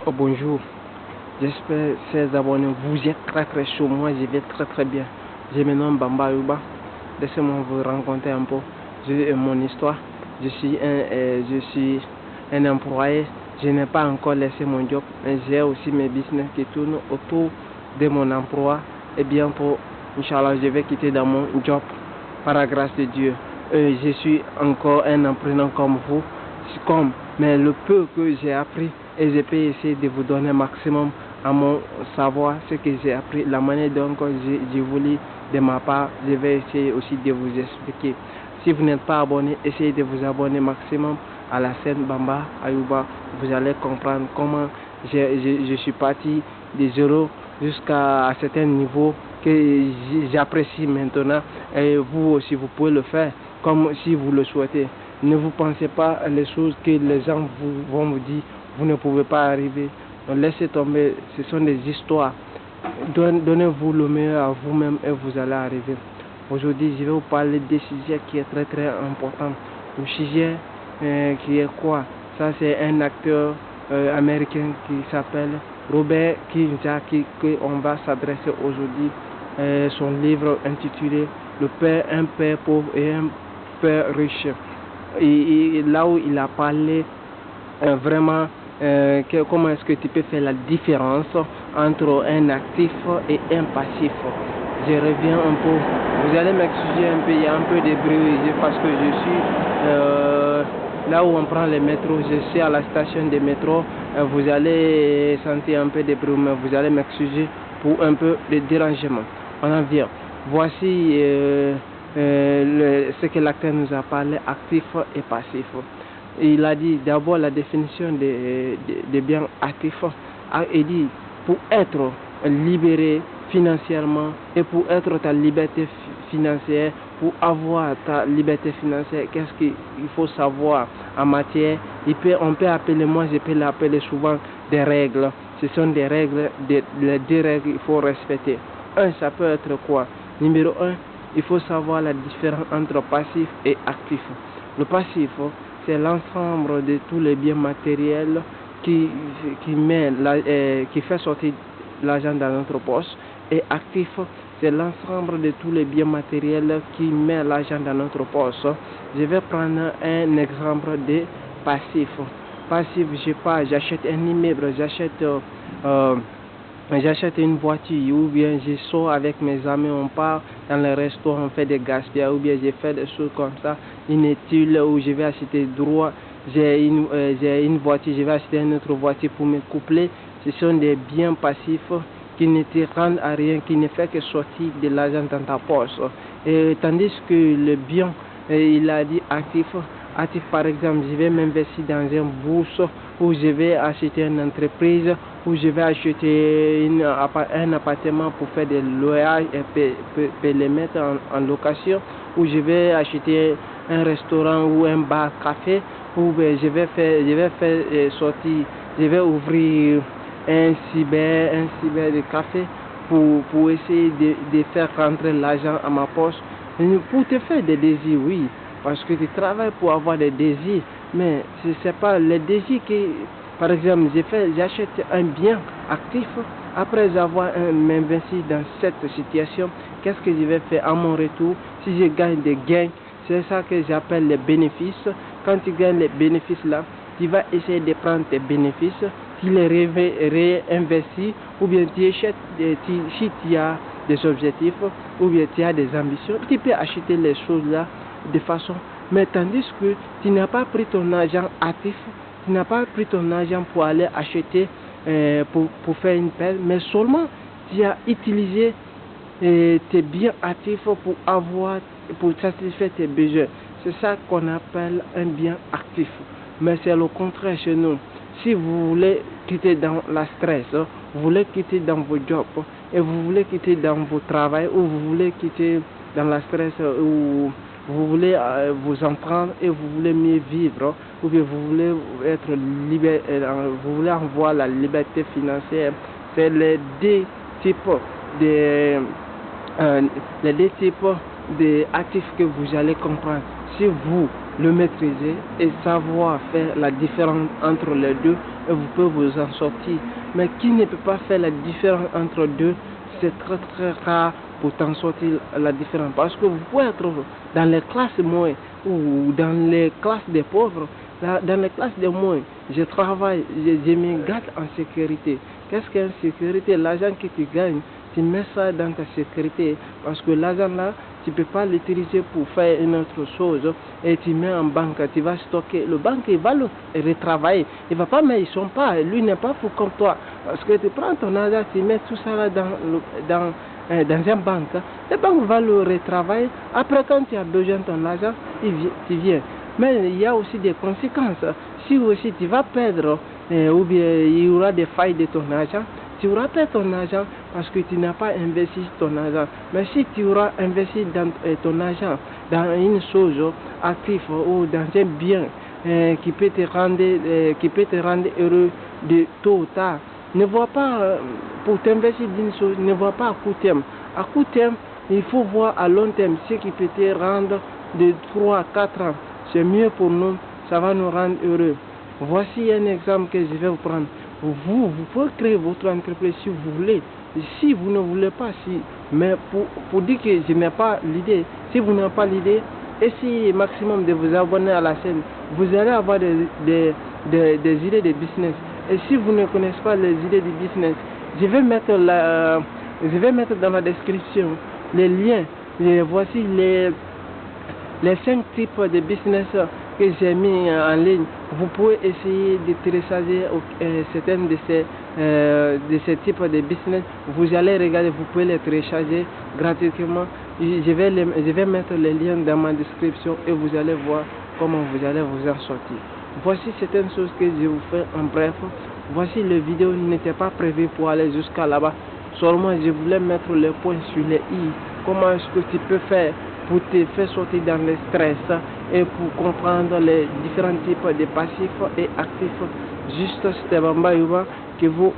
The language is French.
Oh, bonjour, j'espère chers abonnés, vous êtes très chaud, moi je vais très bien. Je me nomme Bamba Ayouba, laissez-moi vous rencontrer un peu mon histoire. Je suis un employé, je n'ai pas encore laissé mon job, mais j'ai aussi mes business qui tournent autour de mon emploi. Et bientôt, Inch'Allah, je vais quitter dans mon job par la grâce de Dieu. Je suis encore un apprenant comme vous, mais le peu que j'ai appris, et je peux essayer de vous donner maximum à mon savoir ce que j'ai appris, la manière dont j'ai voulu de ma part, je vais essayer aussi de vous expliquer. Si vous n'êtes pas abonné, essayez de vous abonner maximum à la chaîne Bamba Ayouba. Vous allez comprendre comment je suis parti de zéro jusqu'à un certain niveau que j'apprécie maintenant, et vous aussi vous pouvez le faire comme si vous le souhaitez. Ne vous pensez pas les choses que les gens vont vous dire, vous ne pouvez pas arriver. Donc laissez tomber, ce sont des histoires. Donnez-vous le meilleur à vous-même et vous allez arriver. Aujourd'hui, je vais vous parler des sujets qui est très important. Le sujet qui est quoi? Ça, c'est un acteur américain qui s'appelle Robert Kiyosaki, qu'on va s'adresser aujourd'hui. Son livre intitulé Le Père, un père pauvre et un père riche. Et là où il a parlé vraiment comment est-ce que tu peux faire la différence entre un actif et un passif. Je reviens un peu, vous allez m'excuser un peu, il y a un peu de bruit parce que je suis là où on prend le métro, je suis à la station de métro. Vous allez sentir un peu de bruit, mais vous allez m'excuser pour un peu de dérangement. On en vient. Voici ce que l'acteur nous a parlé, actif et passif. Il a dit d'abord la définition des biens actifs. Il dit pour être libéré financièrement et pour être ta liberté financière, pour avoir ta liberté financière, qu'est-ce qu'il faut savoir en matière? On peut appeler, moi je peux l'appeler souvent des règles. Ce sont des règles, les deux règles qu'il faut respecter. Un, ça peut être quoi? Numéro un, il faut savoir la différence entre passif et actif. Le passif, c'est l'ensemble de tous les biens matériels qui fait sortir l'argent dans notre poche. Et actif, c'est l'ensemble de tous les biens matériels qui met l'argent dans notre poche. Je vais prendre un exemple de passif. Passif, je sais pas, j'achète un immeuble, j'achète une voiture, ou bien je sors avec mes amis, on part dans le restaurant, on fait des gaspillages, ou bien je fais des choses comme ça, une étude où je vais acheter droit, j'ai une voiture, je vais acheter une autre voiture pour me coupler. Ce sont des biens passifs qui ne te rendent à rien, qui ne fait que sortir de l'argent dans ta poche. Et tandis que le bien, il a dit actif, par exemple, je vais m'investir dans une bourse, ou je vais acheter une entreprise, ou je vais acheter un appartement pour faire des loyers et les mettre en location, ou je vais acheter un restaurant ou un bar café, ou je vais faire sortir, je vais ouvrir un cyber de café pour essayer de faire rentrer l'argent à ma poche. Pour te faire des désirs, oui, parce que tu travailles pour avoir des désirs, mais ce n'est pas les désirs qui, par exemple, j'achète un bien actif, après avoir investi dans cette situation, qu'est-ce que je vais faire à mon retour? Si je gagne des gains, c'est ça que j'appelle les bénéfices. Quand tu gagnes les bénéfices là, tu vas essayer de prendre tes bénéfices, tu les réinvestis, ou bien tu achètes, si tu as des objectifs, ou bien tu as des ambitions, tu peux acheter les choses là de façon, mais tandis que tu n'as pas pris ton argent actif, tu n'as pas pris ton argent pour aller acheter, pour faire une paire, mais seulement tu as utilisé tes biens actifs pour satisfaire tes besoins. C'est ça qu'on appelle un bien actif. Mais c'est le contraire chez nous. Si vous voulez quitter dans la stress, vous voulez quitter dans vos jobs, et vous voulez quitter dans vos travail, ou vous voulez quitter dans la stress, ou vous voulez vous en prendre et vous voulez mieux vivre, ou bien vous voulez être libre, vous voulez avoir la liberté financière, c'est les deux types d'actifs que vous allez comprendre. Si vous le maîtriser et savoir faire la différence entre les deux et vous pouvez vous en sortir. Mais qui ne peut pas faire la différence entre deux, c'est très rare pour t'en sortir la différence. Parce que vous pouvez être dans les classes moyennes ou dans les classes des pauvres. Dans les classes des moyens, je travaille, je me garde en sécurité. Qu'est-ce qu'une sécurité? L'argent que tu gagnes, tu mets ça dans ta sécurité. Parce que l'argent là, tu ne peux pas l'utiliser pour faire une autre chose. Et tu mets en banque, tu vas stocker. Le banque, il va le retravailler. Il ne va pas, mais ils sont pas. Lui n'est pas fou comme toi. Parce que tu prends ton argent, tu mets tout ça là dans une banque. La banque va le retravailler. Après, quand tu as besoin de ton argent, tu viens. Mais il y a aussi des conséquences. Si aussi tu vas perdre, ou bien il y aura des failles de ton argent, tu auras perdu ton argent parce que tu n'as pas investi ton argent. Mais si tu auras investi dans ton argent, dans une chose active ou dans un bien qui peut te rendre heureux de tôt ou tard, ne vois pas, pour t'investir d'une chose, ne vois pas à court terme. À court terme, il faut voir à long terme ce qui peut te rendre de 3 à 4 ans. C'est mieux pour nous, ça va nous rendre heureux. Voici un exemple que je vais vous prendre. Vous pouvez créer votre entreprise si vous voulez. Si vous ne voulez pas, si. Mais pour dire que je n'ai pas l'idée, si vous n'avez pas l'idée, essayez maximum de vous abonner à la chaîne. Vous allez avoir des idées de business. Et si vous ne connaissez pas les idées de business, je vais mettre dans la description les liens. Voici les 5 types de business que j'ai mis en ligne. Vous pouvez essayer de télécharger certains de ces types de business. Vous allez regarder, vous pouvez les télécharger gratuitement. Je vais mettre les liens dans ma description et vous allez voir comment vous allez vous en sortir. Voici certaines choses que je vous fais en bref. Voici les vidéos n'étaient pas prévues pour aller jusqu'à là-bas. Seulement je voulais mettre les points sur les i. Comment est-ce que tu peux faire pour te faire sortir dans le stress et pour comprendre les différents types de passifs et actifs. Juste c'était Bamba Yuba que vous